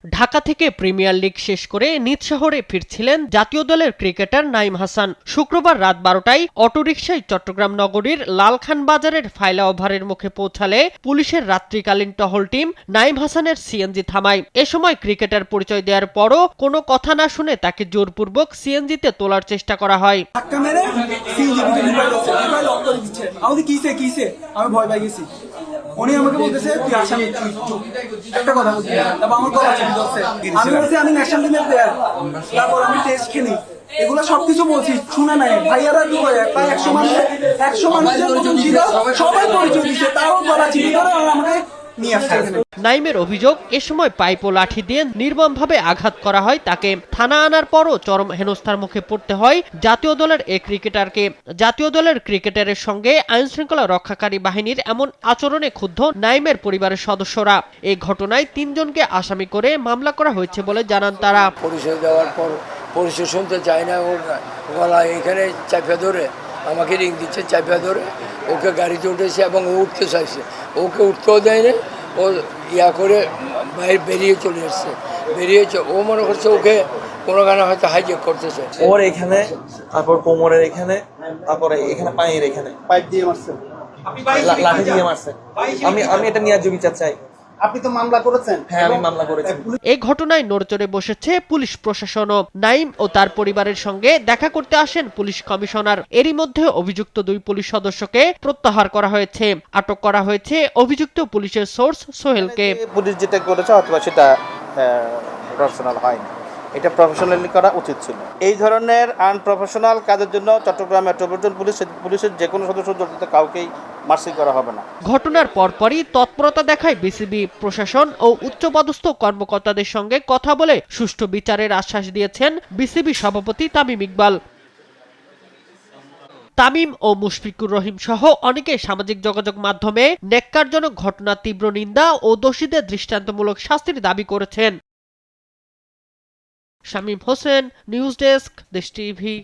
ঢাকা থেকে premier league শেষ করে নিজ শহরে ফিরছিলেন জাতীয় দলের ক্রিকেটার নাইম হাসান। শুক্রবার রাত ১২টায় অটোরিকশায় চট্টগ্রাম নগরীর লালখান বাজারের ফ্লাইওভারের মুখে পৌঁছালে পুলিশের রাত্রিকালীন টহল টিম নাইম হাসানের সিএনজি থামায়। এ সময় ক্রিকেটার পরিচয় দেওয়ার পরও কোনো কথা না শুনে তাকে জোরপূর্বক সিএনজিতে তোলার চেষ্টা করা হয়। উনি আমাকে বলতেছে তুই আসামি, একটা কথা বলছি, তারপর আমার গলা চেপে ধরছে। আমি বলছি আমি ন্যাশনাল টিমের প্লেয়ার, তারপর আমি টেস্ট খেলি, এগুলো সবকিছু বলছি, শুনে নাই। ভাইয়ারা কি করে প্রায় 100 মানুষের মতন ছিল, সবাই পরিচয় দিচ্ছে, তাও গলা চেপে ধরে আমাকে নিয়ে আসছে। নাইমের অভিযোগ, এ সময় পাইপ ও লাঠি দিয়ে নির্মমভাবে আঘাত করা হয় তাকে। থানা আনার পরও চরম হেনস্থার মুখে পড়তে হয় জাতীয় দলের এই ক্রিকেটারকে। জাতীয় দলের ক্রিকেটারের সঙ্গে আইনশৃঙ্খলা রক্ষাকারী বাহিনীর এমন আচরণে ক্ষুব্ধ নাইমের পরিবারের সদস্যরা। এই ঘটনায় ৩ জনকে আসামি করে মামলা করা হয়েছে বলে জানান তারা। পরিচয় দেওয়ার পর পরিচয় শুনতে চায় না, ওর গলা এখানে চাপা ধরে আমাকে রিং দিচ্ছে, চাপা ধরে ওকে গাড়িতে উঠেছে এবং ও উঠতে চাইছে, ওকে উঠতেও দেয়নি। ও ইয়া করে বাইরে বেরিয়ে চলে এসছে, বেরিয়েছে। ও মনে করছে ওকে কোনো গানে হয়তো হাইজ্যাক করতেছে। ওর এখানে, তারপর কোমরের এখানে, তারপরে এখানে পায়ের এখানে পাইপ দিয়ে মারছে, লাঠি দিয়ে মারছে। আমি এটা নিয়ে বিচার চাই। আপনি তো মামলা করেছেন? হ্যাঁ, আমি মামলা করেছি। এই ঘটনায় নড়চড়ে বসেছে পুলিশ প্রশাসনও। নাইম ও তার পরিবারের সঙ্গে দেখা করতে আসেন পুলিশ কমিশনার। এরই মধ্যে অভিযুক্ত 2 পুলিশ সদস্যকে প্রত্যাহার করা হয়েছে। আটক করা হয়েছে অভিযুক্ত পুলিশের সোর্স সোহেলকে। পুলিশ যেটা করেছে অথবা সেটা প্রফেশনাল হয়নি, এটা প্রফেশনালি করা উচিত ছিল। এই ধরনের আনপ্রফেশনাল কাজের জন্য চট্টগ্রাম মেট্রোপলিটন পুলিশের যে কোনো সদস্য জড়িত কাউকেই মার্সি করা হবে না। ঘটনার পরপরই তৎপরতা দেখায় বিসিবি। প্রশাসন ও উচ্চপদস্থ কর্মকর্তাদের সঙ্গে কথা বলে সুষ্ঠু বিচারের আশ্বাস দিয়েছেন বিসিবি সভাপতি তামিম ইকবাল। তামিম ও মুশফিকুর রহিম সহ অনেকে সামাজিক যোগাযোগ মাধ্যমে ন্যাক্কারজনক ঘটনার তীব্র নিন্দা ও দোষীদের দৃষ্টান্তমূলক শাস্তির দাবি করেছেন। শামীম হোসেন, নিউজ ডেস্ক, দেশ টিভি।